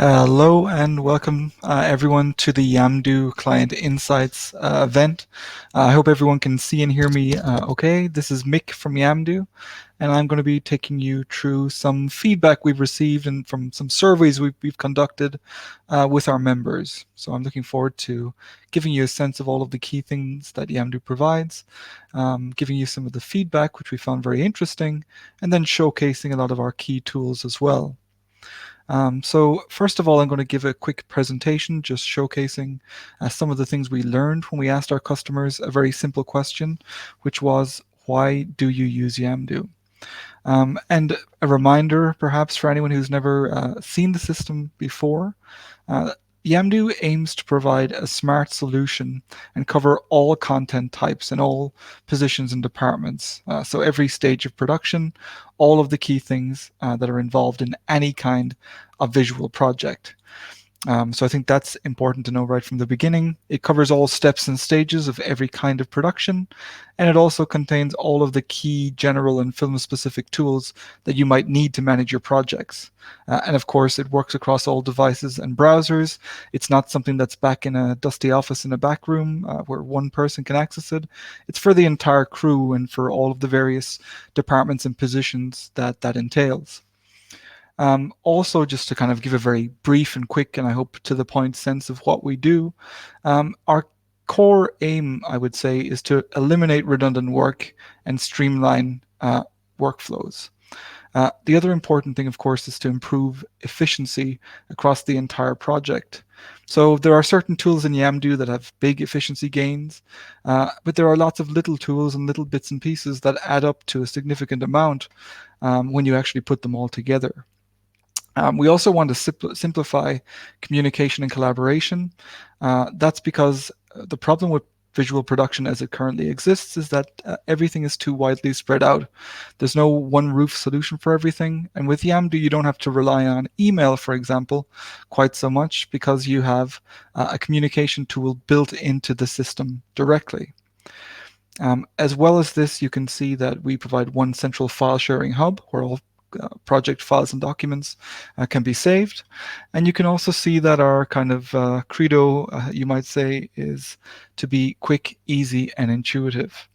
Hello and welcome everyone to the Yamdu Client Insights event. I hope everyone can see and hear me okay. This is Mick from Yamdu, and I'm going to be taking you through some feedback we've received and from some surveys we've conducted with our members. So I'm looking forward to giving you a sense of all of the key things that Yamdu provides, giving you some of the feedback which we found very interesting, and then showcasing a lot of our key tools as well. So first of all, I'm going to give a quick presentation just showcasing some of the things we learned when we asked our customers a very simple question, which was, why do you use Yamdu? And a reminder, perhaps, for anyone who's never seen the system before, uh, Yamdu aims to provide a smart solution and cover all content types and all positions and departments. So every stage of production, all of the key things that are involved in any kind of visual project. So I think that's important to know right from the beginning. It covers all steps and stages of every kind of production, and it also contains all of the key general and film-specific tools that you might need to manage your projects. And of course, it works across all devices and browsers. It's not something that's back in a dusty office in a back room where one person can access it. It's for the entire crew and for all of the various departments and positions that entails. Also, just to kind of give a very brief and quick and I hope to the point sense of what we do, our core aim, I would say, is to eliminate redundant work and streamline workflows. The other important thing, of course, is to improve efficiency across the entire project. So there are certain tools in Yamdu that have big efficiency gains, but there are lots of little tools and little bits and pieces that add up to a significant amount when you actually put them all together. We also want to simplify communication and collaboration. That's because the problem with visual production as it currently exists is that everything is too widely spread out. There's no one roof solution for everything. And with Yamdu, you don't have to rely on email, for example, quite so much because you have a communication tool built into the system directly. As well as this, you can see that we provide one central file sharing hub where all project files and documents can be saved. And you can also see that our kind of credo, you might say, is to be quick, easy, and intuitive.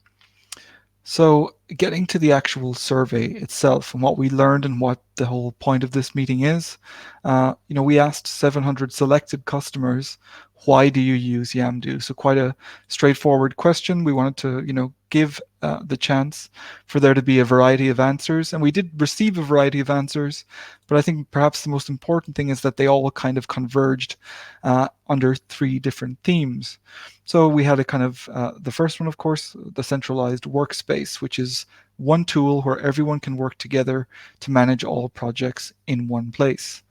So getting to the actual survey itself and what we learned and what the whole point of this meeting is, we asked 700 selected customers, why do you use Yamdu? So quite a straightforward question. We wanted to, give the chance for there to be a variety of answers. And we did receive a variety of answers, but I think perhaps the most important thing is that they all kind of converged under three different themes. So we had a kind of, the first one, of course, the centralized workspace, which is one tool where everyone can work together to manage all projects in one place.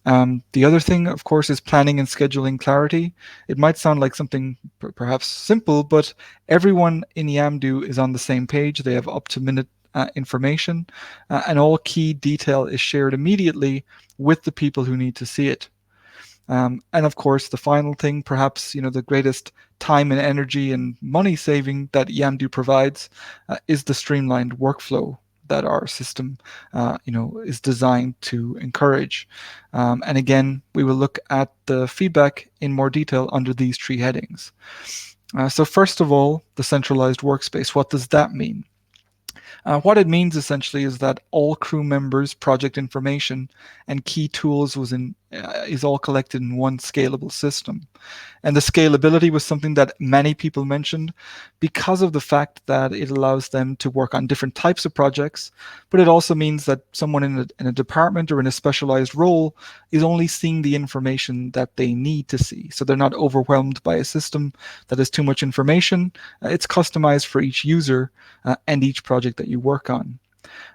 The other thing, of course, is planning and scheduling clarity. It might sound like something perhaps simple, but everyone in Yamdu is on the same page. They have up-to-minute information, and all key detail is shared immediately with the people who need to see it. And of course, the final thing, perhaps the greatest time and energy and money saving that Yamdu provides is the streamlined workflow that our system, is designed to encourage. And again, we will look at the feedback in more detail under these three headings. So first of all, the centralized workspace. What does that mean? What it means essentially is that all crew members' project information and key tools is all collected in one scalable system. And the scalability was something that many people mentioned because of the fact that it allows them to work on different types of projects, but it also means that someone in a department or in a specialized role is only seeing the information that they need to see. So they're not overwhelmed by a system that has too much information. It's customized for each user and each project that you work on.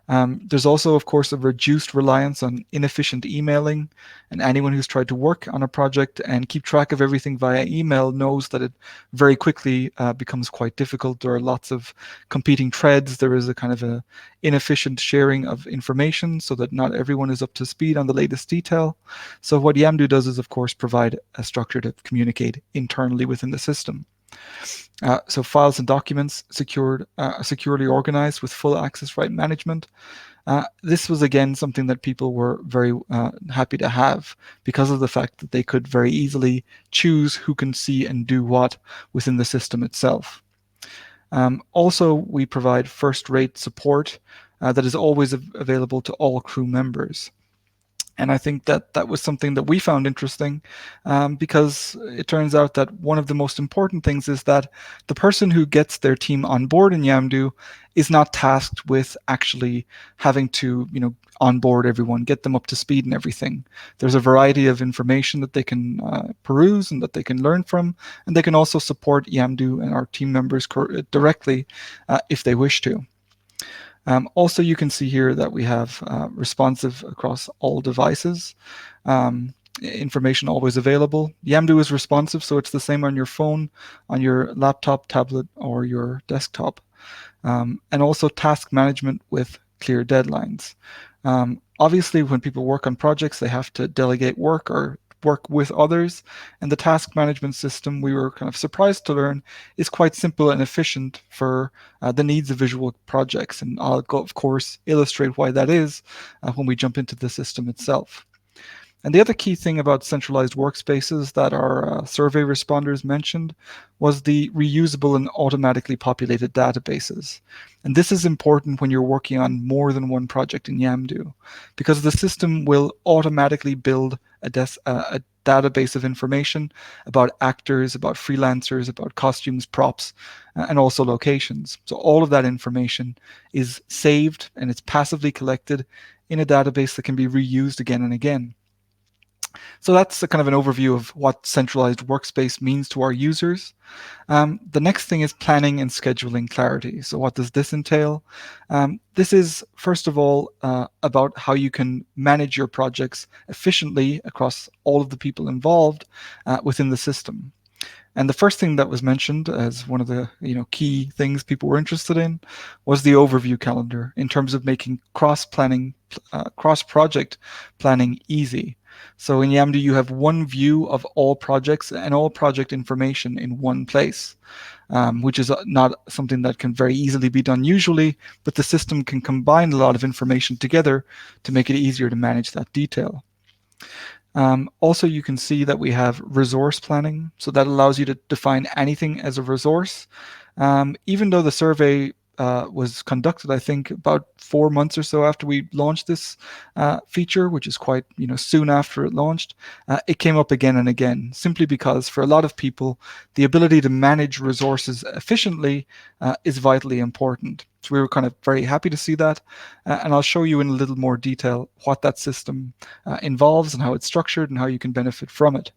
There's also, of course, a reduced reliance on inefficient emailing, and anyone who's tried to work on a project and keep track of everything via email knows that it very quickly becomes quite difficult. There are lots of competing threads. There is a kind of a inefficient sharing of information so that not everyone is up to speed on the latest detail. So what Yamdu does is, of course, provide a structure to communicate internally within the system. So files and documents securely organized with full access right management. This was again something that people were very happy to have because of the fact that they could very easily choose who can see and do what within the system itself. Also, we provide first-rate support that is always available to all crew members. And I think that that was something that we found interesting because it turns out that one of the most important things is that the person who gets their team on board in Yamdu is not tasked with actually having to, onboard everyone, get them up to speed and everything. There's a variety of information that they can peruse and that they can learn from, and they can also support Yamdu and our team members directly if they wish to. Also, you can see here that we have responsive across all devices. Information always available. Yamdu is responsive, so it's the same on your phone, on your laptop, tablet, or your desktop. And also task management with clear deadlines. Obviously, when people work on projects, they have to delegate work or work with others. And the task management system, we were kind of surprised to learn, is quite simple and efficient for the needs of visual projects. And I'll, of course, illustrate why that is when we jump into the system itself. And the other key thing about centralized workspaces that our survey responders mentioned was the reusable and automatically populated databases. And this is important when you're working on more than one project in Yamdu, because the system will automatically build a database of information about actors, about freelancers, about costumes, props, and also locations. So all of that information is saved and it's passively collected in a database that can be reused again and again. So that's a kind of an overview of what centralized workspace means to our users. The next thing is planning and scheduling clarity. So what does this entail? This is, first of all, about how you can manage your projects efficiently across all of the people involved within the system. And the first thing that was mentioned as one of the key things people were interested in was the overview calendar in terms of making cross-project planning easy. So in Yamdu, you have one view of all projects and all project information in one place, which is not something that can very easily be done usually, but the system can combine a lot of information together to make it easier to manage that detail. Also, you can see that we have resource planning. So that allows you to define anything as a resource. Even though the survey was conducted, I think, about 4 months or so after we launched this feature, which is quite soon after it launched, it came up again and again, simply because for a lot of people, the ability to manage resources efficiently is vitally important. So we were kind of very happy to see that, and I'll show you in a little more detail what that system involves and how it's structured and how you can benefit from it.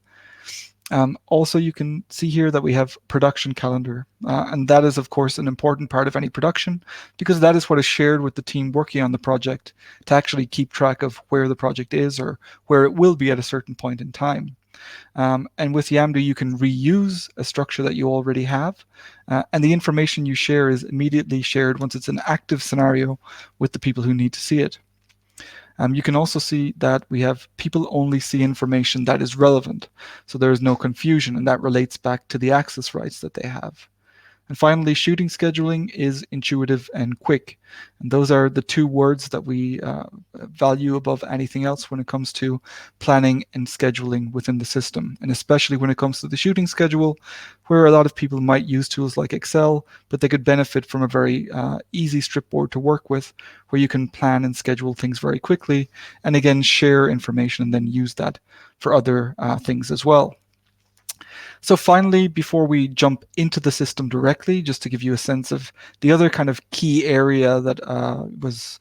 Also, you can see here that we have production calendar, and that is, of course, an important part of any production because that is what is shared with the team working on the project to actually keep track of where the project is or where it will be at a certain point in time. And with Yamdu, you can reuse a structure that you already have, and the information you share is immediately shared once it's an active scenario with the people who need to see it. You can also see that we have people only see information that is relevant, so there is no confusion, and that relates back to the access rights that they have. And finally, shooting scheduling is intuitive and quick. And those are the two words that we value above anything else when it comes to planning and scheduling within the system. And especially when it comes to the shooting schedule, where a lot of people might use tools like Excel, but they could benefit from a very easy strip board to work with, where you can plan and schedule things very quickly, and again, share information and then use that for other things as well. So finally, before we jump into the system directly, just to give you a sense of the other kind of key area that was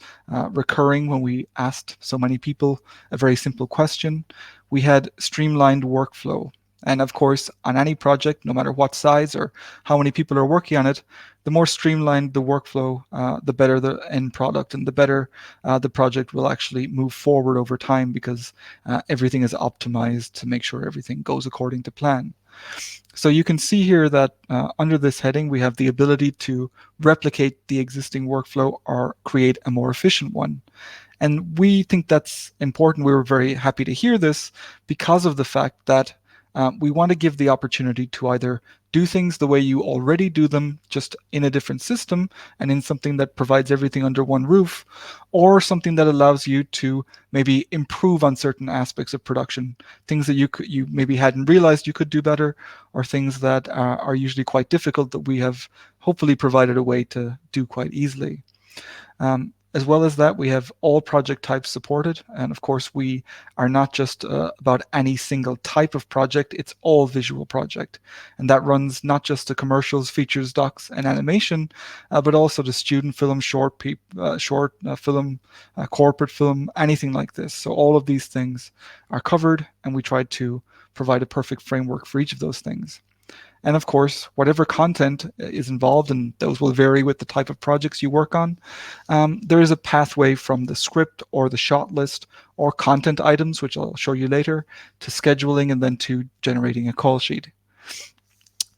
recurring when we asked so many people a very simple question, we had streamlined workflow. And of course, on any project, no matter what size or how many people are working on it, the more streamlined the workflow, the better the end product and the better the project will actually move forward over time because everything is optimized to make sure everything goes according to plan. So you can see here that under this heading, we have the ability to replicate the existing workflow or create a more efficient one. And we think that's important. We were very happy to hear this because of the fact that We want to give the opportunity to either do things the way you already do them, just in a different system and in something that provides everything under one roof, or something that allows you to maybe improve on certain aspects of production, things that you maybe hadn't realized you could do better, or things that are usually quite difficult that we have hopefully provided a way to do quite easily. As well as that, we have all project types supported. And of course, we are not just about any single type of project, it's all visual project. And that runs not just to commercials, features, docs, and animation, but also to student film, short film, corporate film, anything like this. So all of these things are covered, and we try to provide a perfect framework for each of those things. And of course, whatever content is involved, and those will vary with the type of projects you work on, there is a pathway from the script or the shot list or content items, which I'll show you later, to scheduling and then to generating a call sheet.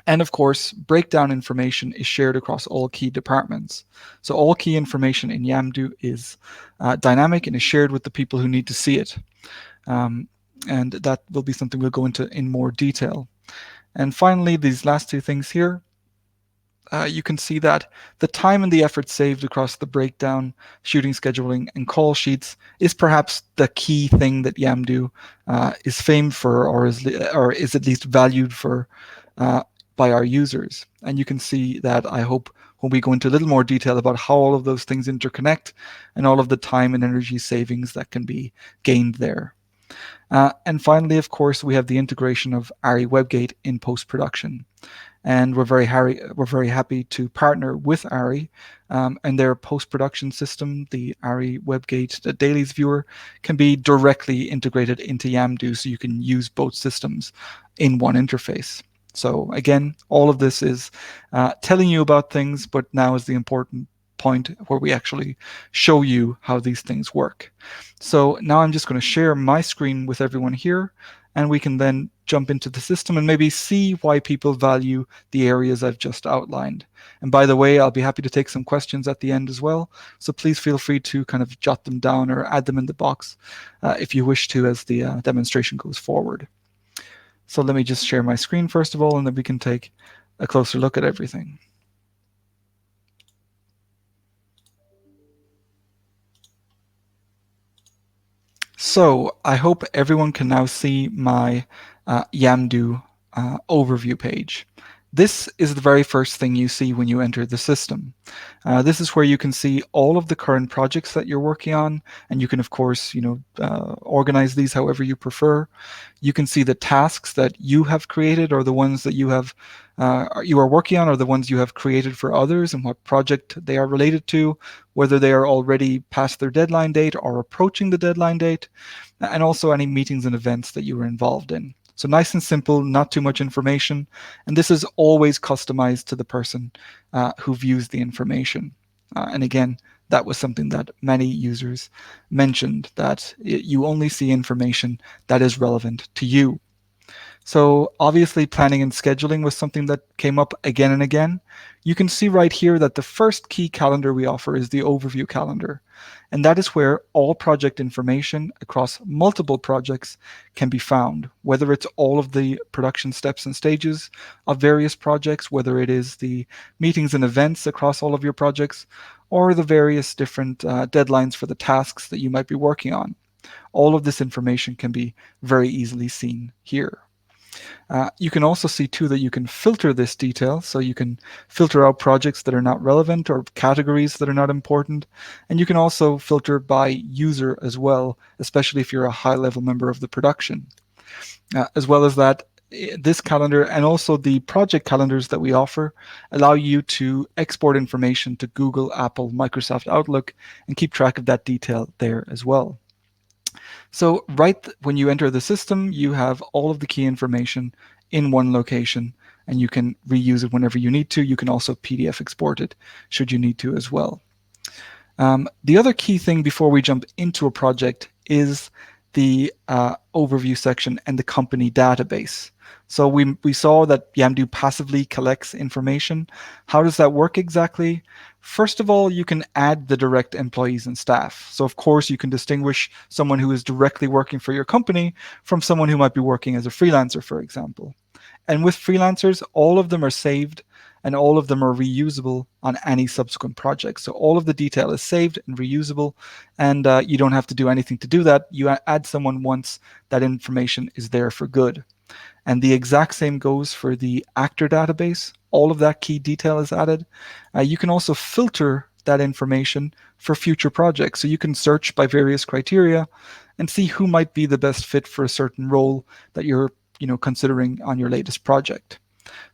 And of course, breakdown information is shared across all key departments. So all key information in Yamdu is dynamic and is shared with the people who need to see it. And that will be something we'll go into in more detail. And finally, these last two things here, you can see that the time and the effort saved across the breakdown, shooting scheduling, and call sheets is perhaps the key thing that Yamdu is famed for, or is at least valued for by our users. And you can see that, I hope, when we go into a little more detail about how all of those things interconnect and all of the time and energy savings that can be gained there. And finally, of course, we have the integration of ARRI WebGate in post-production. And we're very happy to partner with ARRI and their post-production system. The ARRI WebGate, the Dailies viewer, can be directly integrated into Yamdu, so you can use both systems in one interface. So again, all of this is telling you about things, but now is the important point where we actually show you how these things work. So now I'm just going to share my screen with everyone here, and we can then jump into the system and maybe see why people value the areas I've just outlined. And by the way, I'll be happy to take some questions at the end as well. So please feel free to kind of jot them down or add them in the box if you wish to as the demonstration goes forward. So let me just share my screen first of all, and then we can take a closer look at everything. So I hope everyone can now see my Yamdu overview page. This is the very first thing you see when you enter the system. This is where you can see all of the current projects that you're working on, and you can, of course, organize these however you prefer. You can see the tasks that you have created, or the ones that you are working on, or the ones you have created for others, and what project they are related to, whether they are already past their deadline date or approaching the deadline date, and also any meetings and events that you were involved in. So nice and simple, not too much information, and this is always customized to the person who views the information. And again, that was something that many users mentioned, that you only see information that is relevant to you. So obviously planning and scheduling was something that came up again and again. You can see right here that the first key calendar we offer is the overview calendar. And that is where all project information across multiple projects can be found, whether it's all of the production steps and stages of various projects, whether it is the meetings and events across all of your projects, or the various different deadlines for the tasks that you might be working on. All of this information can be very easily seen here. You can also see too that you can filter this detail, so you can filter out projects that are not relevant or categories that are not important, and you can also filter by user as well, especially if you're a high-level member of the production. As well as that, this calendar and also the project calendars that we offer allow you to export information to Google, Apple, Microsoft Outlook, and keep track of that detail there as well. So right when you enter the system, you have all of the key information in one location, and you can reuse it whenever you need to. You can also PDF export it should you need to as well. The other key thing before we jump into a project is the overview section, and the company database. So we saw that Yamdu passively collects information. How does that work exactly? First of all, you can add the direct employees and staff. So of course you can distinguish someone who is directly working for your company from someone who might be working as a freelancer, for example. And with freelancers, all of them are saved and all of them are reusable on any subsequent project. So all of the detail is saved and reusable, and you don't have to do anything to do that. You add someone once, that information is there for good. And the exact same goes for the actor database. All of that key detail is added. You can also filter that information for future projects. So you can search by various criteria and see who might be the best fit for a certain role that you're considering on your latest project.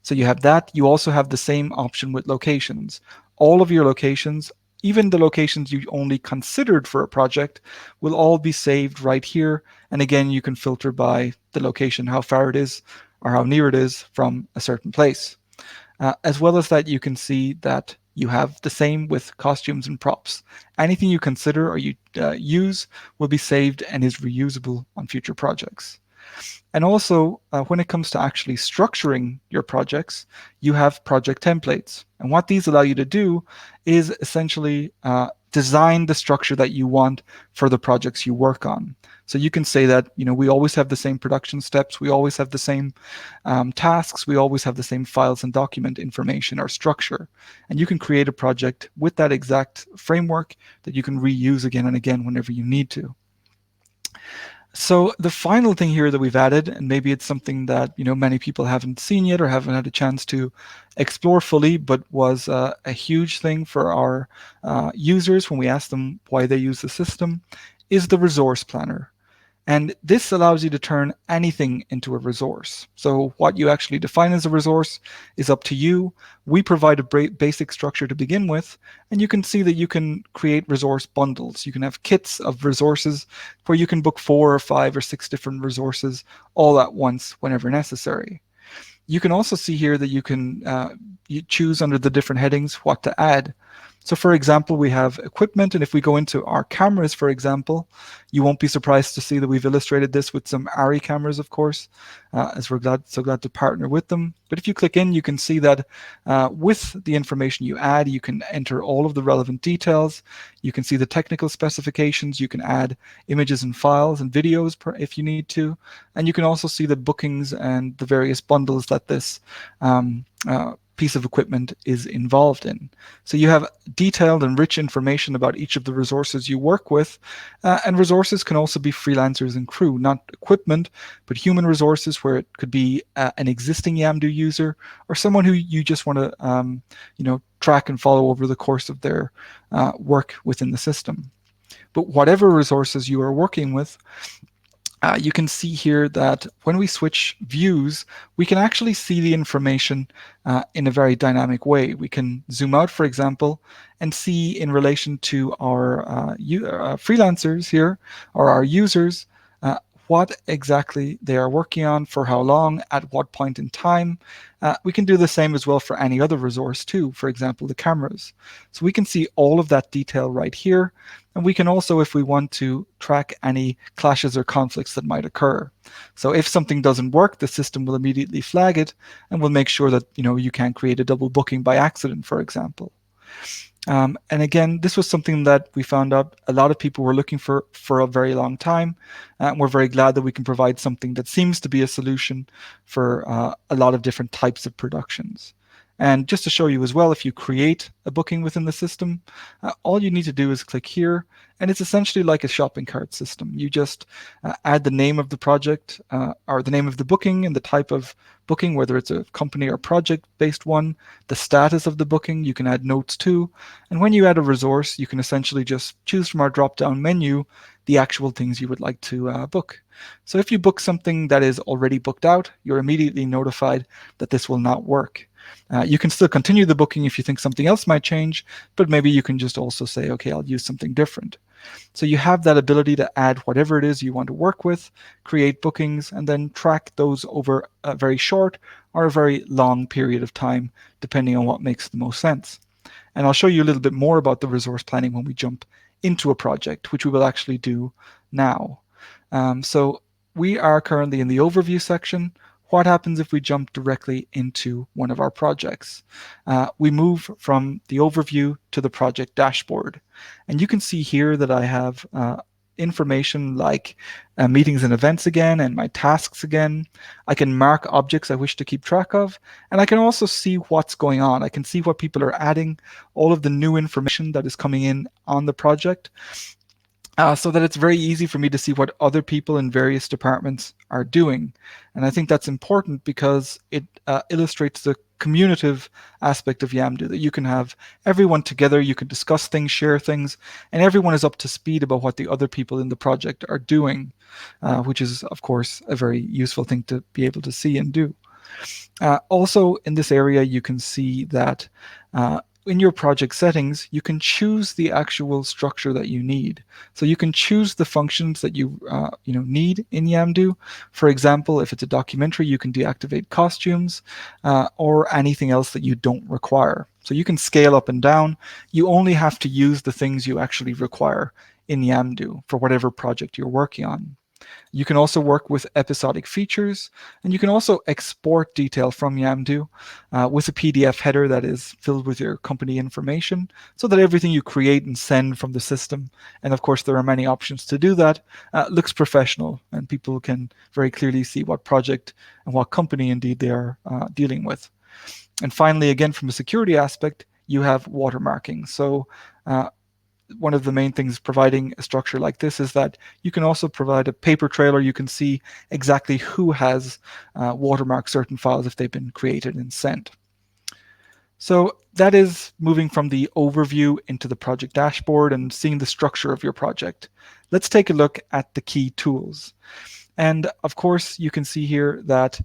So you have that. You also have the same option with locations. All of your locations, even the locations you only considered for a project, will all be saved right here. And again, you can filter by the location, how far it is or how near it is from a certain place. As well as that, you can see that you have the same with costumes and props. Anything you consider or you use will be saved and is reusable on future projects. And also, when it comes to actually structuring your projects, you have project templates. And what these allow you to do is essentially design the structure that you want for the projects you work on. So you can say that, we always have the same production steps, we always have the same tasks, we always have the same files and document information or structure. And you can create a project with that exact framework that you can reuse again and again whenever you need to. So the final thing here that we've added, and maybe it's something that many people haven't seen yet or haven't had a chance to explore fully, but was a huge thing for our users when we asked them why they use the system, is the resource planner. And this allows you to turn anything into a resource. So what you actually define as a resource is up to you. We provide a basic structure to begin with, and you can see that you can create resource bundles. You can have kits of resources where you can book 4 or 5 or 6 different resources all at once whenever necessary. You can also see here that you can you choose under the different headings what to add. So for example, we have equipment, and if we go into our cameras, for example, you won't be surprised to see that we've illustrated this with some ARRI cameras, of course, as we're so glad to partner with them. But if you click in, you can see that with the information you add, you can enter all of the relevant details. You can see the technical specifications. You can add images and files and videos if you need to. And you can also see the bookings and the various bundles that this piece of equipment is involved in. So you have detailed and rich information about each of the resources you work with, and resources can also be freelancers and crew, not equipment, but human resources where it could be an existing Yamdu user or someone who you just want to track and follow over the course of their work within the system. But whatever resources you are working with, you can see here that when we switch views, we can actually see the information in a very dynamic way. We can zoom out, for example, and see in relation to our freelancers here, or our users, what exactly they are working on, for how long, at what point in time. We can do the same as well for any other resource too, for example, the cameras. So we can see all of that detail right here. And we can also, if we want to, track any clashes or conflicts that might occur. So if something doesn't work, the system will immediately flag it and will make sure that you can't create a double booking by accident, for example. And again, this was something that we found out a lot of people were looking for a very long time. And we're very glad that we can provide something that seems to be a solution for a lot of different types of productions. And just to show you as well, if you create a booking within the system, all you need to do is click here, and it's essentially like a shopping cart system. You just add the name of the project or the name of the booking and the type of booking, whether it's a company or project-based one, the status of the booking, you can add notes too. And when you add a resource, you can essentially just choose from our drop-down menu the actual things you would like to book. So if you book something that is already booked out, you're immediately notified that this will not work. You can still continue the booking if you think something else might change, but maybe you can just also say, okay, I'll use something different. So you have that ability to add whatever it is you want to work with, create bookings, and then track those over a very short or a very long period of time, depending on what makes the most sense. And I'll show you a little bit more about the resource planning when we jump into a project, which we will actually do now. So we are currently in the overview section. What happens if we jump directly into one of our projects? We move from the overview to the project dashboard. And you can see here that I have information like meetings and events again and my tasks again. I can mark objects I wish to keep track of, and I can also see what's going on. I can see what people are adding, all of the new information that is coming in on the project, so that it's very easy for me to see what other people in various departments are doing. And I think that's important because it illustrates the communicative aspect of Yamdu, that you can have everyone together, you can discuss things, share things, and everyone is up to speed about what the other people in the project are doing, which is, of course, a very useful thing to be able to see and do. Also, in this area, you can see that in your project settings, you can choose the actual structure that you need. So you can choose the functions that you need in Yamdu. For example, if it's a documentary, you can deactivate costumes or anything else that you don't require. So you can scale up and down. You only have to use the things you actually require in Yamdu for whatever project you're working on. You can also work with episodic features, and you can also export detail from Yamdu with a PDF header that is filled with your company information, so that everything you create and send from the system, and of course there are many options to do that, looks professional, and people can very clearly see what project and what company indeed they are dealing with. And finally, again, from a security aspect, you have watermarking. So one of the main things providing a structure like this is that you can also provide a paper trail, or you can see exactly who has watermarked certain files if they've been created and sent. So that is moving from the overview into the project dashboard and seeing the structure of your project. Let's take a look at the key tools. And of course, you can see here that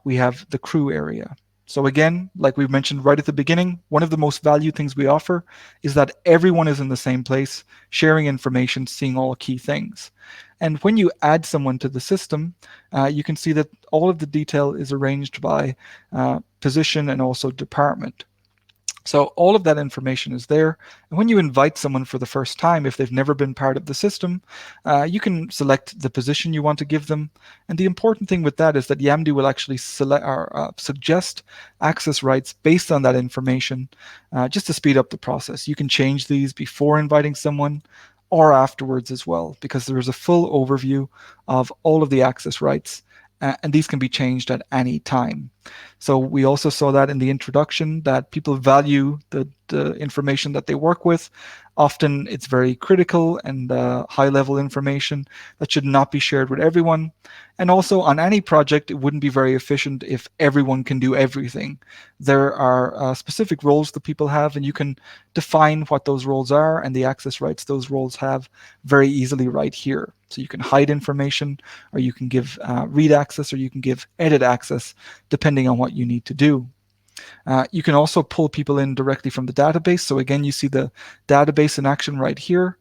we have the crew area. So again, like we mentioned right at the beginning, one of the most valued things we offer is that everyone is in the same place, sharing information, seeing all key things. And when you add someone to the system, you can see that all of the detail is arranged by position and also department. So all of that information is there. And when you invite someone for the first time, if they've never been part of the system, you can select the position you want to give them. And the important thing with that is that Yamdu will actually select or suggest access rights based on that information, just to speed up the process. You can change these before inviting someone or afterwards as well, because there is a full overview of all of the access rights, and these can be changed at any time. So we also saw that in the introduction, that people value the information that they work with. Often it's very critical and high level information that should not be shared with everyone. And also on any project, it wouldn't be very efficient if everyone can do everything. There are specific roles that people have, and you can define what those roles are and the access rights those roles have very easily right here. So you can hide information, or you can give read access, or you can give edit access, depending on what you need to do. You can also pull people in directly from the database. So again, you see the database in action right here.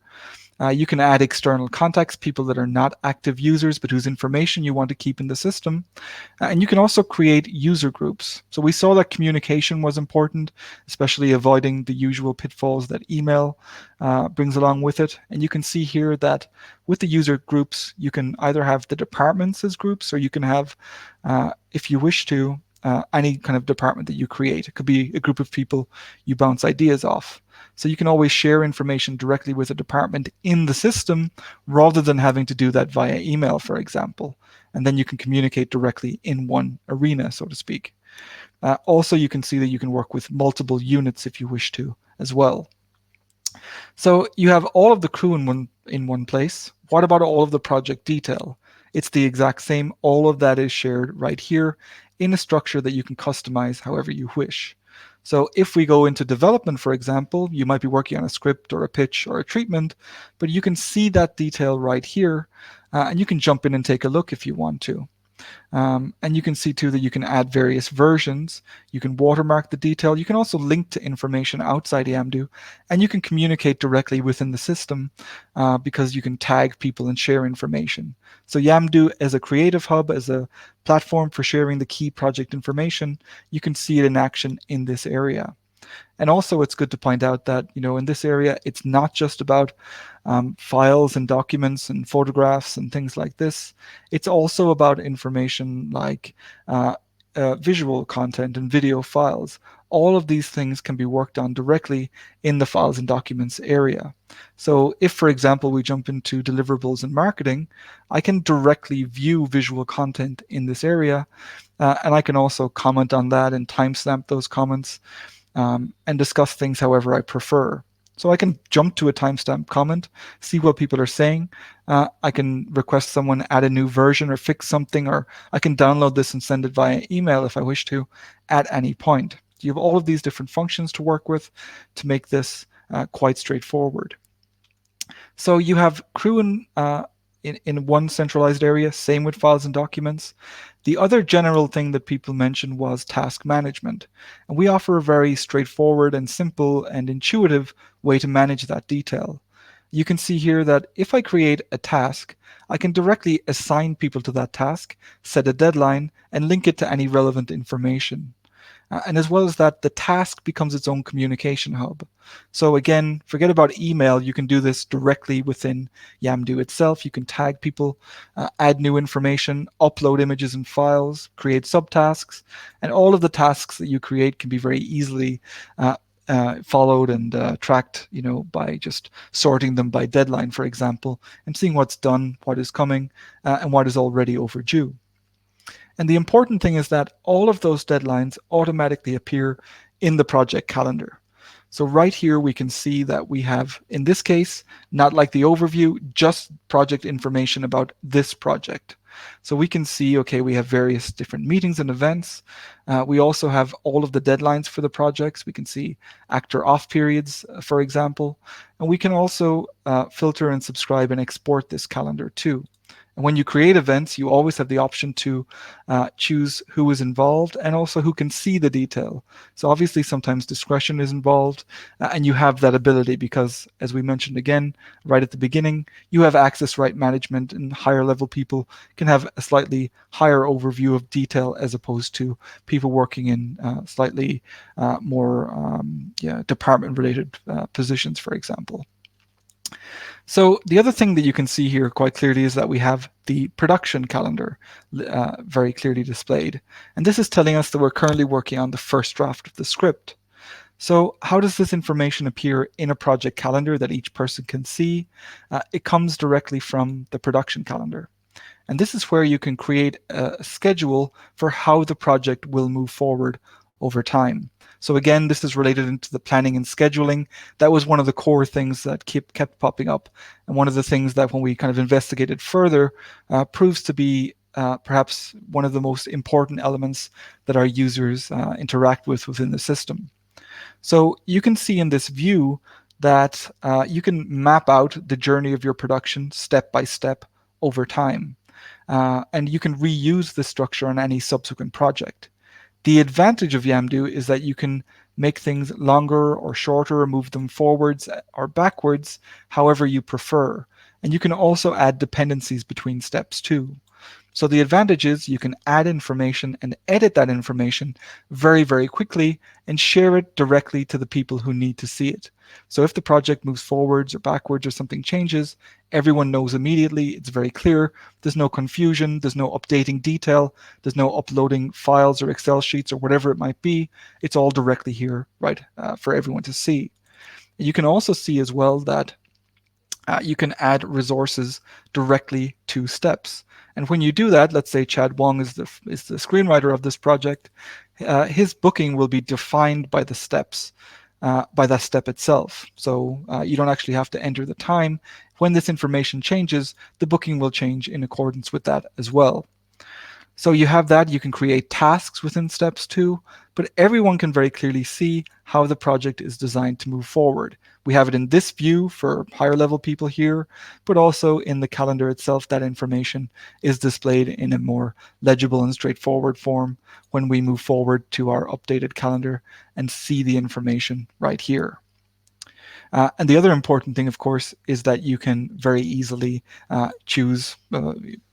You can add external contacts, people that are not active users, but whose information you want to keep in the system. And you can also create user groups. So we saw that communication was important, especially avoiding the usual pitfalls that email brings along with it. And you can see here that with the user groups, you can either have the departments as groups, or you can have, if you wish to, any kind of department that you create. It could be a group of people you bounce ideas off. So you can always share information directly with a department in the system, rather than having to do that via email, for example. And then you can communicate directly in one arena, so to speak. Also, you can see that you can work with multiple units if you wish to as well. So you have all of the crew in one place. What about all of the project detail? It's the exact same. All of that is shared right here in a structure that you can customize however you wish. So if we go into development, for example, you might be working on a script or a pitch or a treatment, but you can see that detail right here, and you can jump in and take a look if you want to. And you can see too that you can add various versions. You can watermark the detail. You can also link to information outside Yamdu, and you can communicate directly within the system because you can tag people and share information. So Yamdu as a creative hub, as a platform for sharing the key project information, you can see it in action in this area. And also, it's good to point out that, in this area, it's not just about files and documents and photographs and things like this. It's also about information like uh, visual content and video files. All of these things can be worked on directly in the files and documents area. So if, for example, we jump into deliverables and marketing, I can directly view visual content in this area, and I can also comment on that and timestamp those comments, and discuss things however I prefer. So I can jump to a timestamp comment, see what people are saying. I can request someone add a new version or fix something, or I can download this and send it via email if I wish to at any point. You have all of these different functions to work with to make this quite straightforward. So you have crew in one centralized area, same with files and documents. The other general thing that people mentioned was task management. And we offer a very straightforward and simple and intuitive way to manage that detail. You can see here that if I create a task, I can directly assign people to that task, set a deadline, and link it to any relevant information. And as well as that, the task becomes its own communication hub. So again, forget about email. You can do this directly within Yamdu itself. You can tag people, add new information, upload images and files, create subtasks, and all of the tasks that you create can be very easily followed and tracked, by just sorting them by deadline, for example, and seeing what's done, what is coming, and what is already overdue. And the important thing is that all of those deadlines automatically appear in the project calendar. So right here, we can see that we have, in this case, not like the overview, just project information about this project. So we can see, okay, we have various different meetings and events. We also have all of the deadlines for the projects. We can see actor off periods, for example. And we can also filter and subscribe and export this calendar too. And when you create events, you always have the option to choose who is involved and also who can see the detail. So obviously sometimes discretion is involved, and you have that ability because, as we mentioned again right at the beginning, you have access right management, and higher level people can have a slightly higher overview of detail as opposed to people working in slightly more department related positions, for example. So the other thing that you can see here quite clearly is that we have the production calendar very clearly displayed. And this is telling us that we're currently working on the first draft of the script. So how does this information appear in a project calendar that each person can see? It comes directly from the production calendar. And this is where you can create a schedule for how the project will move forward over time. So again, this is related into the planning and scheduling. That was one of the core things that kept popping up. And one of the things that when we kind of investigated further proves to be perhaps one of the most important elements that our users interact with within the system. So you can see in this view that you can map out the journey of your production step by step over time. And you can reuse this structure on any subsequent project. The advantage of Yamdu is that you can make things longer or shorter, or move them forwards or backwards, however you prefer. And you can also add dependencies between steps too. So the advantage is you can add information and edit that information very, very quickly and share it directly to the people who need to see it. So if the project moves forwards or backwards or something changes, everyone knows immediately. It's very clear. There's no confusion. There's no updating detail. There's no uploading files or Excel sheets or whatever it might be. It's all directly here, right, for everyone to see. You can also see as well that you can add resources directly to steps. And when you do that, let's say Chad Wong is the screenwriter of this project, his booking will be defined by the steps, by that step itself. So you don't actually have to enter the time. When this information changes, the booking will change in accordance with that as well. So you have that. You can create tasks within steps too, but everyone can very clearly see how the project is designed to move forward. We have it in this view for higher level people here, but also in the calendar itself, that information is displayed in a more legible and straightforward form when we move forward to our updated calendar and see the information right here. And the other important thing, of course, is that you can very easily choose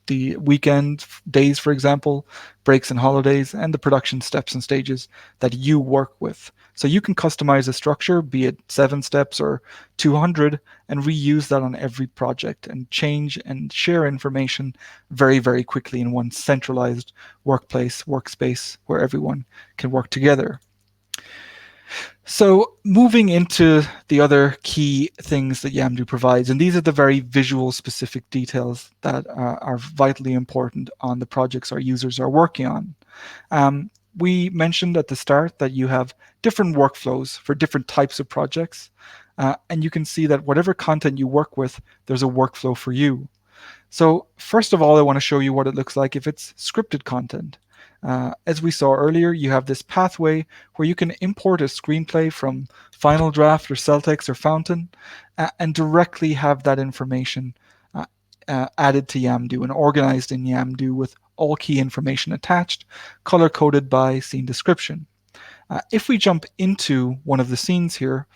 the weekend days, for example, breaks and holidays, and the production steps and stages that you work with. So you can customize a structure, be it 7 steps or 200, and reuse that on every project and change and share information very, very quickly in one centralized workspace where everyone can work together. So moving into the other key things that Yamdu provides, and these are the very visual specific details that are vitally important on the projects our users are working on. We mentioned at the start that you have different workflows for different types of projects, and you can see that whatever content you work with, there's a workflow for you. So first of all, I want to show you what it looks like if it's scripted content. As we saw earlier, you have this pathway where you can import a screenplay from Final Draft or Celtx or Fountain and directly have that information uh, added to Yamdu and organized in Yamdu with all key information attached, color coded by scene description. If we jump into one of the scenes here,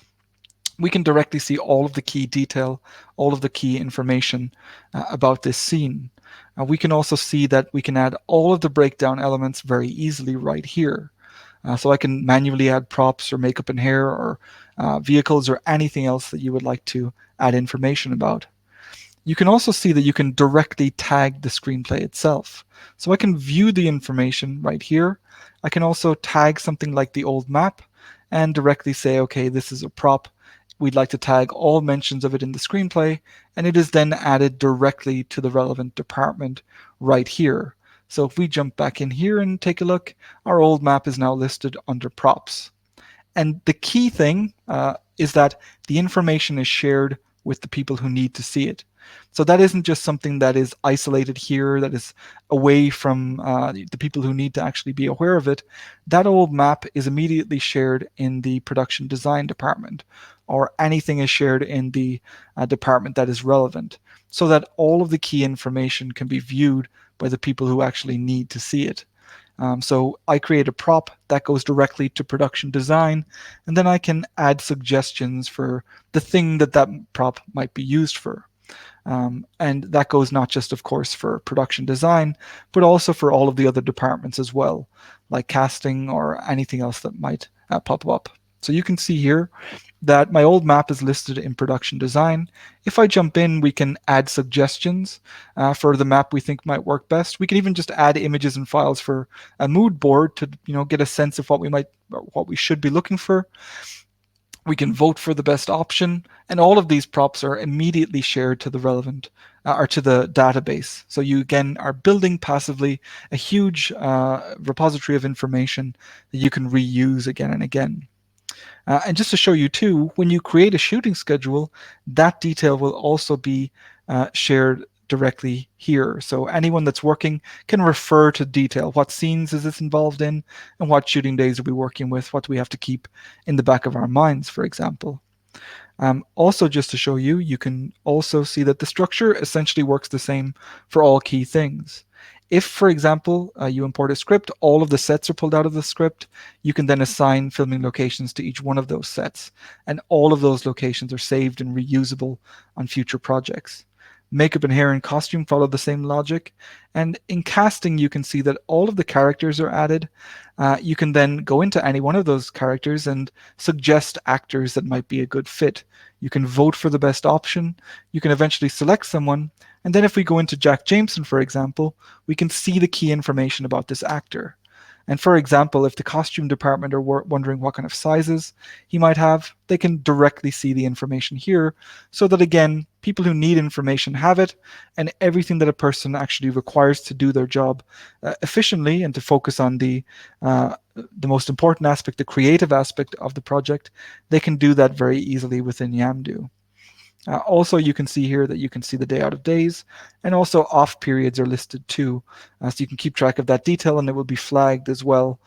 we can directly see all of the key detail, all of the key information about this scene. We can also see that we can add all of the breakdown elements very easily right here. So I can manually add props or makeup and hair or vehicles or anything else that you would like to add information about. You can also see that you can directly tag the screenplay itself. So I can view the information right here. I can also tag something like the old map and directly say, okay, this is a prop. We'd like to tag all mentions of it in the screenplay, and it is then added directly to the relevant department right here. So if we jump back in here and take a look, our old map is now listed under props. And the key thing is that the information is shared with the people who need to see it. So that isn't just something that is isolated here, that is away from the people who need to actually be aware of it. That old map is immediately shared in the production design department, or anything is shared in the department that is relevant, so that all of the key information can be viewed by the people who actually need to see it. So I create a prop that goes directly to production design, and then I can add suggestions for the thing that that prop might be used for. And that goes not just, of course, for production design, but also for all of the other departments as well, like casting or anything else that might pop up. So you can see here that my old map is listed in production design. If I jump in, we can add suggestions for the map we think might work best. We can even just add images and files for a mood board to get a sense of what we should be looking for. We can vote for the best option, and all of these props are immediately shared to the relevant or to the database. So you again are building passively a huge repository of information that you can reuse again and again. And just to show you too, when you create a shooting schedule, that detail will also be shared directly here. So anyone that's working can refer to detail. What scenes is this involved in, and what shooting days are we working with? What do we have to keep in the back of our minds, for example? Also, just to show you, you can also see that the structure essentially works the same for all key things. If, for example, you import a script, all of the sets are pulled out of the script, you can then assign filming locations to each one of those sets, and all of those locations are saved and reusable on future projects. Makeup and hair and costume follow the same logic, and in casting you can see that all of the characters are added. You can then go into any one of those characters and suggest actors that might be a good fit. You can vote for the best option, you can eventually select someone, and then if we go into Jack Jameson, for example, we can see the key information about this actor. And for example, if the costume department are wondering what kind of sizes he might have, they can directly see the information here, so that again, people who need information have it, and everything that a person actually requires to do their job efficiently and to focus on the most important aspect, the creative aspect of the project, they can do that very easily within Yamdu. Also, you can see here that you can see the day out of days, and also off periods are listed too. So you can keep track of that detail, and it will be flagged as well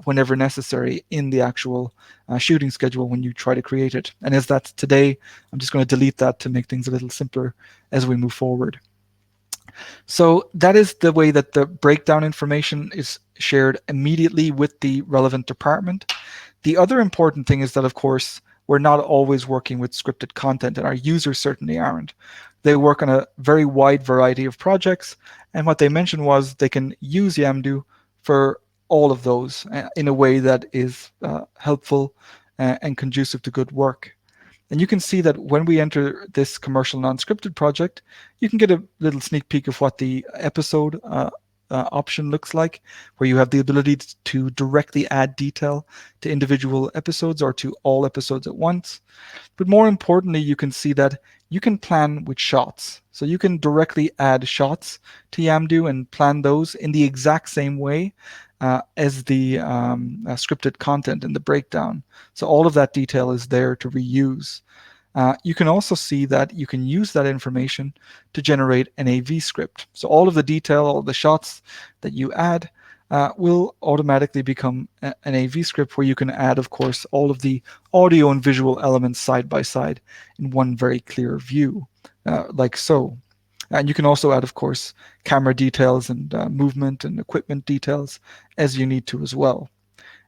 whenever necessary in the actual shooting schedule when you try to create it. And as that's today, I'm just going to delete that to make things a little simpler as we move forward. So that is the way that the breakdown information is shared immediately with the relevant department. The other important thing is that, of course, we're not always working with scripted content, and our users certainly aren't. They work on a very wide variety of projects, and what they mentioned was they can use Yamdu for all of those in a way that is helpful and conducive to good work. And you can see that when we enter this commercial non-scripted project, you can get a little sneak peek of what the episode option looks like, where you have the ability to directly add detail to individual episodes or to all episodes at once. But more importantly, you can see that you can plan with shots. So you can directly add shots to Yamdu and plan those in the exact same way as the scripted content in the breakdown. So all of that detail is there to reuse. You can also see that you can use that information to generate an AV script. So all of the detail, all of the shots that you add will automatically become an AV script where you can add, of course, all of the audio and visual elements side by side in one very clear view, like so. And you can also add, of course, camera details and movement and equipment details as you need to as well.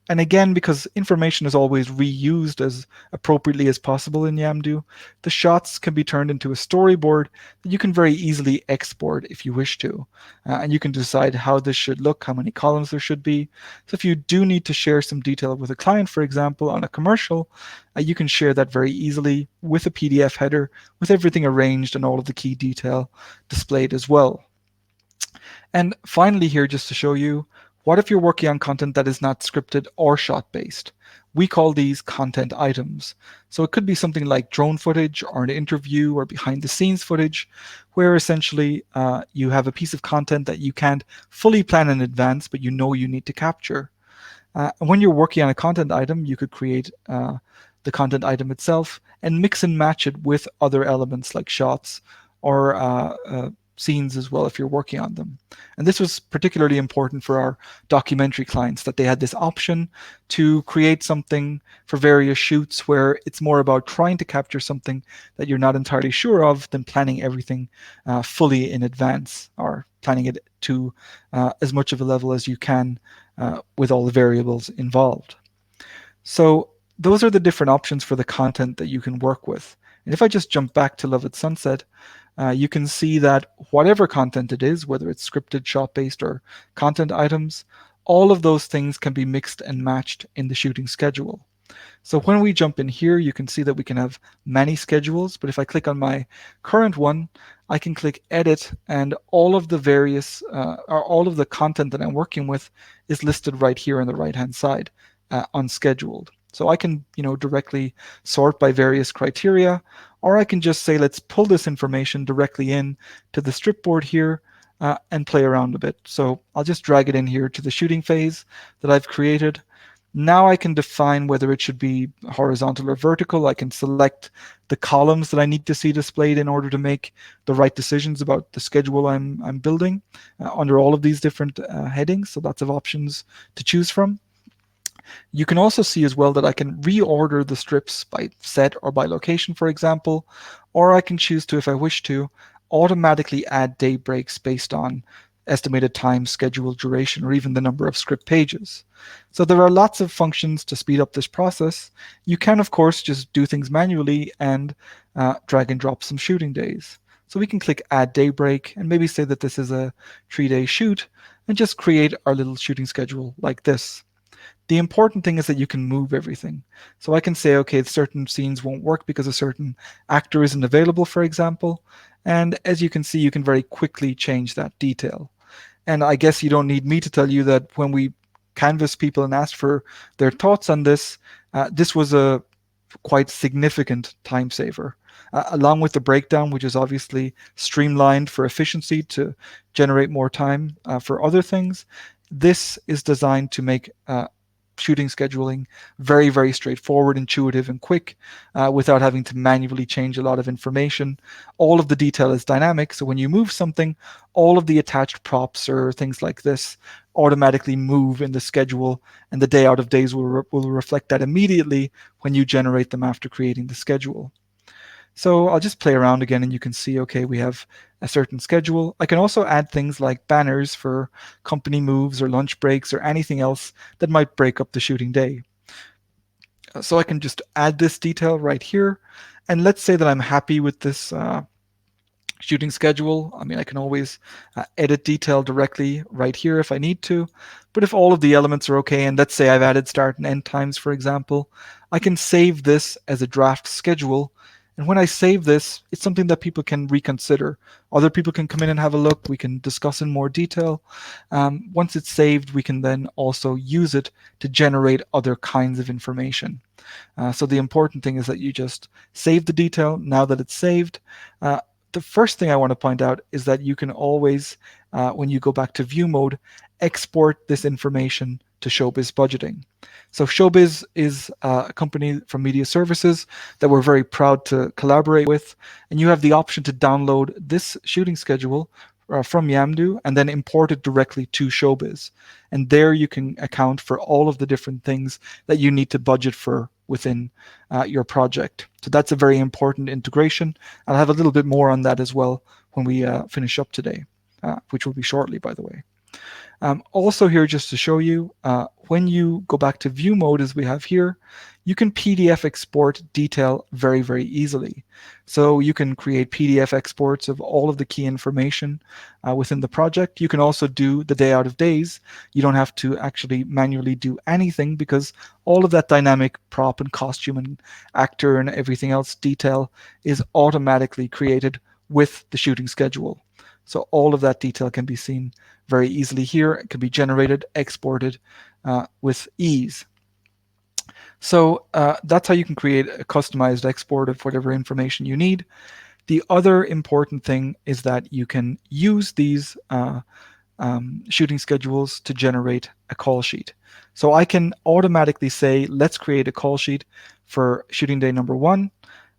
And again, because information is always reused as appropriately as possible in Yamdu, the shots can be turned into a storyboard that you can very easily export if you wish to. And you can decide how this should look, how many columns there should be. So if you do need to share some detail with a client, for example, on a commercial, you can share that very easily with a PDF header, with everything arranged and all of the key detail displayed as well. And finally here, just to show you, what if you're working on content that is not scripted or shot-based? We call these content items. So it could be something like drone footage or an interview or behind-the-scenes footage, where essentially you have a piece of content that you can't fully plan in advance, but you know you need to capture. And when you're working on a content item, you could create the content item itself and mix and match it with other elements like shots or scenes as well if you're working on them. And this was particularly important for our documentary clients, that they had this option to create something for various shoots where it's more about trying to capture something that you're not entirely sure of than planning everything fully in advance, or planning it to as much of a level as you can with all the variables involved. So those are the different options for the content that you can work with. And if I just jump back to Love at Sunset, you can see that whatever content it is, whether it's scripted, shot-based, or content items, all of those things can be mixed and matched in the shooting schedule. So when we jump in here, you can see that we can have many schedules, but if I click on my current one, I can click edit, and all of the various, or all of the content that I'm working with is listed right here on the right-hand side, unscheduled. So I can, directly sort by various criteria, or I can just say, let's pull this information directly in to the strip board here and play around a bit. So I'll just drag it in here to the shooting phase that I've created. Now I can define whether it should be horizontal or vertical. I can select the columns that I need to see displayed in order to make the right decisions about the schedule I'm building under all of these different headings. So lots of options to choose from. You can also see as well that I can reorder the strips by set or by location, for example, or I can choose to, if I wish to, automatically add day breaks based on estimated time, schedule, duration, or even the number of script pages. So there are lots of functions to speed up this process. You can, of course, just do things manually and drag and drop some shooting days. So we can click Add Day Break and maybe say that this is a 3-day shoot and just create our little shooting schedule like this. The important thing is that you can move everything. So I can say, okay, certain scenes won't work because a certain actor isn't available, for example. And as you can see, you can very quickly change that detail. And I guess you don't need me to tell you that when we canvassed people and asked for their thoughts on this, this was a quite significant time saver. Along with the breakdown, which is obviously streamlined for efficiency to generate more time for other things, this is designed to make shooting scheduling very, very straightforward, intuitive, and quick without having to manually change a lot of information. All of the detail is dynamic, so when you move something, all of the attached props or things like this automatically move in the schedule, and the day out of days will reflect that immediately when you generate them after creating the schedule. So I'll just play around again and you can see, okay, we have a certain schedule. I can also add things like banners for company moves or lunch breaks or anything else that might break up the shooting day. So I can just add this detail right here. And let's say that I'm happy with this shooting schedule. I mean, I can always edit detail directly right here if I need to. But if all of the elements are okay, and let's say I've added start and end times, for example, I can save this as a draft schedule. And when I save this, it's something that people can reconsider. Other people can come in and have a look. We can discuss in more detail. Once it's saved, we can then also use it to generate other kinds of information. So the important thing is that you just save the detail now that it's saved. Uh, the first thing I want to point out is that you can always, when you go back to view mode, export this information to Showbiz Budgeting. So Showbiz is a company from media services that we're very proud to collaborate with, and you have the option to download this shooting schedule from Yamdu and then import it directly to Showbiz. And there you can account for all of the different things that you need to budget for within your project. So that's a very important integration. I'll have a little bit more on that as well when we finish up today, which will be shortly, by the way. Also here, just to show you, when you go back to view mode as we have here, you can PDF export detail very, very easily. So you can create PDF exports of all of the key information within the project. You can also do the day out of days. You don't have to actually manually do anything because all of that dynamic prop and costume and actor and everything else detail is automatically created with the shooting schedule. So all of that detail can be seen very easily here. It can be generated, exported with ease. So that's how you can create a customized export of whatever information you need. The other important thing is that you can use these shooting schedules to generate a call sheet. So I can automatically say, let's create a call sheet for shooting day number 1.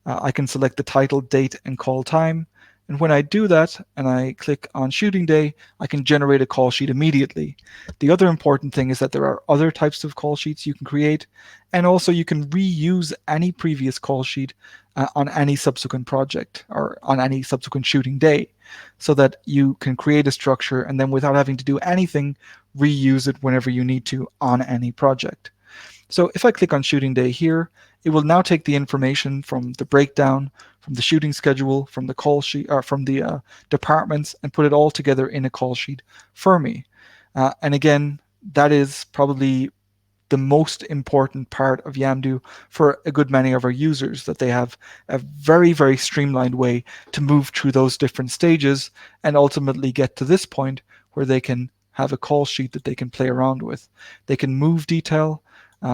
I can select the title, date, and call time. And when I do that and I click on shooting day, I can generate a call sheet immediately. The other important thing is that there are other types of call sheets you can create, and also you can reuse any previous call sheet on any subsequent project or on any subsequent shooting day, so that you can create a structure and then without having to do anything, reuse it whenever you need to on any project. So if I click on shooting day here, it will now take the information from the breakdown, from the shooting schedule, from the call sheet, or from the departments, and put it all together in a call sheet for me. And again, that is probably the most important part of Yamdu for a good many of our users, that they have a very, very streamlined way to move through those different stages and ultimately get to this point where they can have a call sheet that they can play around with. They can move detail.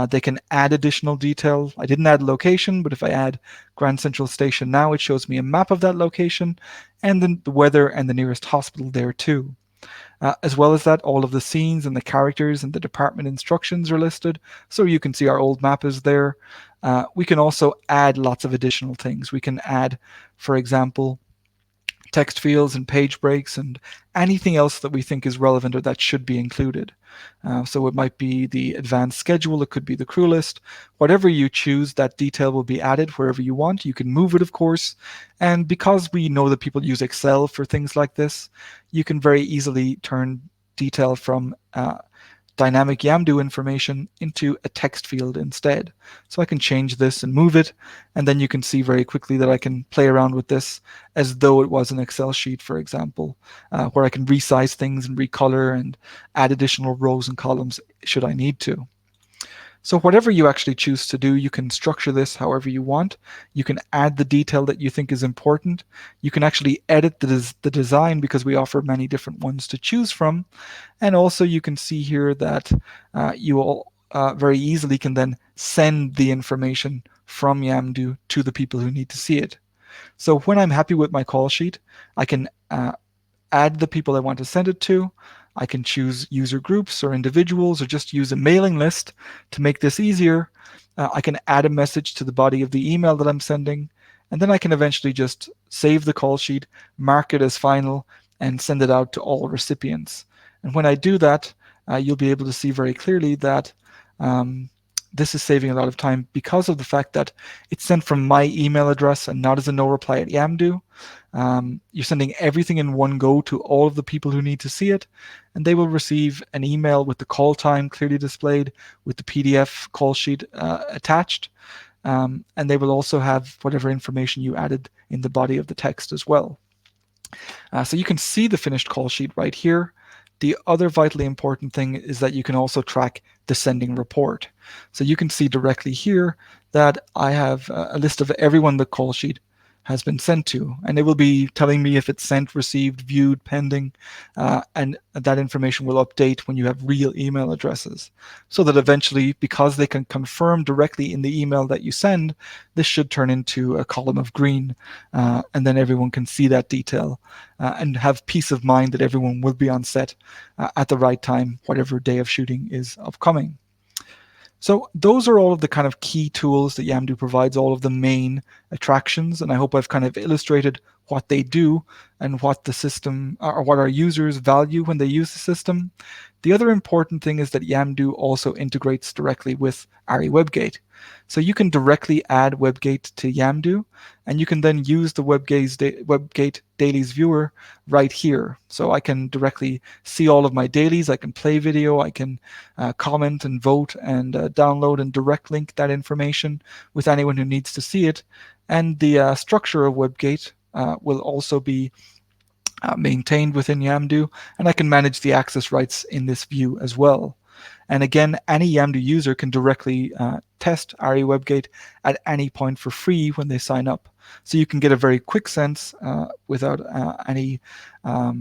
They can add additional detail. I didn't add location, but if I add Grand Central Station now, it shows me a map of that location and then the weather and the nearest hospital there too. As well as that, all of the scenes and the characters and the department instructions are listed, so you can see our old map is there. We can also add lots of additional things. We can add, for example, text fields and page breaks and anything else that we think is relevant or that should be included. So it might be the advanced schedule, it could be the crew list. Whatever you choose, that detail will be added wherever you want. You can move it, of course. And because we know that people use Excel for things like this, you can very easily turn detail from dynamic Yamdu information into a text field instead. So I can change this and move it, and then you can see very quickly that I can play around with this as though it was an Excel sheet, for example, where I can resize things and recolor and add additional rows and columns should I need to. So whatever you actually choose to do, you can structure this however you want. You can add the detail that you think is important. You can actually edit the design because we offer many different ones to choose from. And also you can see here that you all very easily can then send the information from Yamdu to the people who need to see it. So when I'm happy with my call sheet, I can add the people I want to send it to. I can choose user groups or individuals or just use a mailing list to make this easier. I can add a message to the body of the email that I'm sending, and then I can eventually just save the call sheet, mark it as final, and send it out to all recipients. And when I do that, you'll be able to see very clearly that this is saving a lot of time because of the fact that it's sent from my email address and not as a no reply at Yamdu. You're sending everything in one go to all of the people who need to see it, and they will receive an email with the call time clearly displayed, with the PDF call sheet attached, and they will also have whatever information you added in the body of the text as well. So you can see the finished call sheet right here. The other vitally important thing is that you can also track the sending report. So you can see directly here that I have a list of everyone the call sheet has been sent to, and it will be telling me if it's sent, received, viewed, pending, and that information will update when you have real email addresses. So that eventually, because they can confirm directly in the email that you send, this should turn into a column of green, and then everyone can see that detail and have peace of mind that everyone will be on set at the right time, whatever day of shooting is upcoming. So those are all of the kind of key tools that Yamdu provides, all of the main attractions, and I hope I've kind of illustrated what they do and what the system or what our users value when they use the system. The other important thing is that Yamdu also integrates directly with ARI WebGate. So you can directly add WebGate to Yamdu, and you can then use the WebGate Dailies viewer right here. So I can directly see all of my dailies, I can play video, I can comment and vote and download and direct link that information with anyone who needs to see it. And the structure of WebGate will also be maintained within Yamdu, and I can manage the access rights in this view as well. And again, any Yamdu user can directly test ARI WebGate at any point for free when they sign up. So you can get a very quick sense without any uh,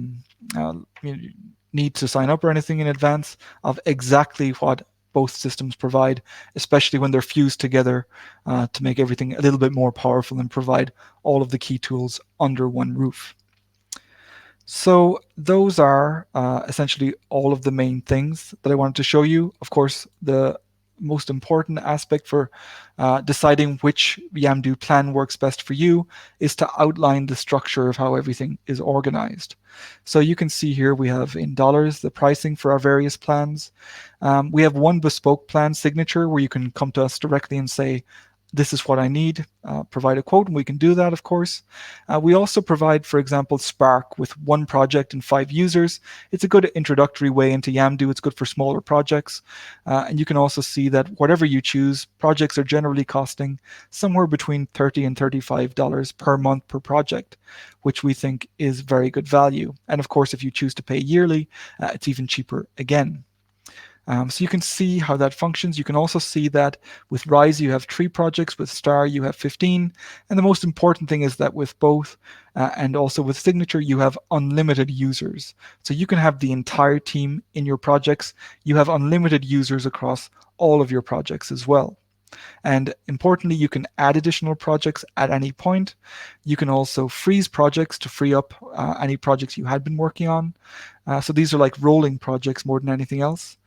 need to sign up or anything in advance of exactly what both systems provide, especially when they're fused together to make everything a little bit more powerful and provide all of the key tools under one roof. So those are essentially all of the main things that I wanted to show you. Of course, the most important aspect for deciding which Yamdu plan works best for you is to outline the structure of how everything is organized. So you can see here we have in dollars the pricing for our various plans. We have one bespoke plan signature where you can come to us directly and say, this is what I need, provide a quote, and we can do that, of course. We also provide, for example, Spark with one project and 5 users. It's a good introductory way into Yamdu. It's good for smaller projects. And you can also see that whatever you choose, projects are generally costing somewhere between $30 and $35 per month per project, which we think is very good value. And of course, if you choose to pay yearly, it's even cheaper again. So you can see how that functions. You can also see that with Rise you have 3 projects, with Star you have 15, and the most important thing is that with both and also with Signature you have unlimited users. So you can have the entire team in your projects. You have unlimited users across all of your projects as well. And importantly, you can add additional projects at any point. You can also freeze projects to free up any projects you had been working on. So these are like rolling projects more than anything else.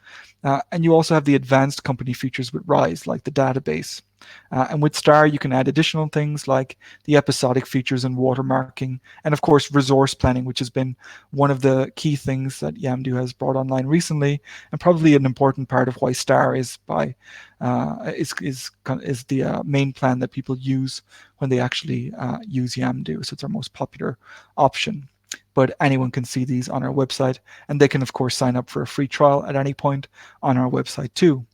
And you also have the advanced company features with Rise, like the database. And with Star, you can add additional things like the episodic features and watermarking, and of course, resource planning, which has been one of the key things that Yamdu has brought online recently, and probably an important part of why Star is the main plan that people use when they actually use Yamdu. So it's our most popular option. But anyone can see these on our website, and they can of course sign up for a free trial at any point on our website too.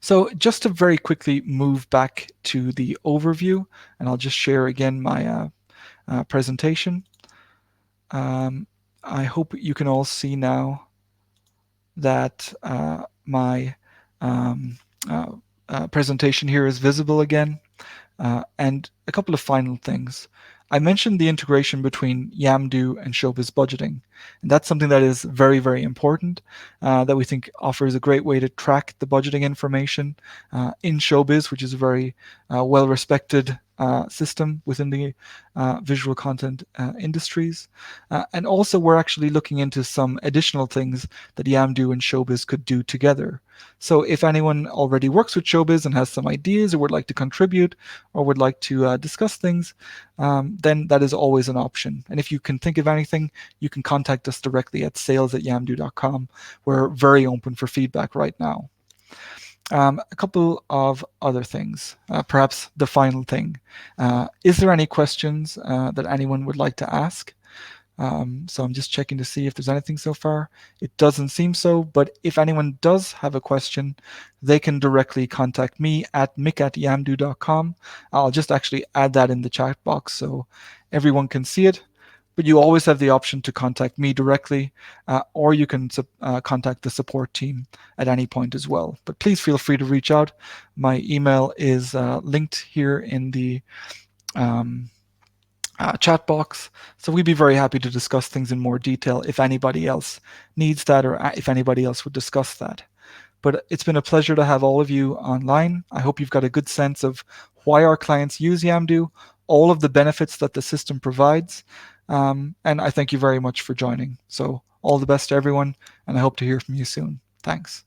So just to very quickly move back to the overview, and I'll just share again my presentation. I hope you can all see now that my presentation here is visible again. And a couple of final things. I mentioned the integration between Yamdu and Showbiz budgeting, and that's something that is very, very important, that we think offers a great way to track the budgeting information in Showbiz, which is a very well-respected system within the visual content industries. And also we're actually looking into some additional things that Yamdu and Showbiz could do together. So if anyone already works with Showbiz and has some ideas or would like to contribute or would like to discuss things, then that is always an option. And if you can think of anything, you can contact us directly at sales@yamdu.com. We're very open for feedback right now. A couple of other things, perhaps the final thing. Is there any questions that anyone would like to ask? So I'm just checking to see if there's anything so far. It doesn't seem so, but if anyone does have a question, they can directly contact me at mick@yamdu.com. I'll just actually add that in the chat box so everyone can see it. But you always have the option to contact me directly, or you can contact the support team at any point as well. But please feel free to reach out. My email is linked here in the um, chat box. So we'd be very happy to discuss things in more detail if anybody else needs that, or if anybody else would discuss that. But it's been a pleasure to have all of you online. I hope you've got a good sense of why our clients use Yamdu, all of the benefits that the system provides, and I thank you very much for joining. So all the best to everyone, and I hope to hear from you soon. Thanks.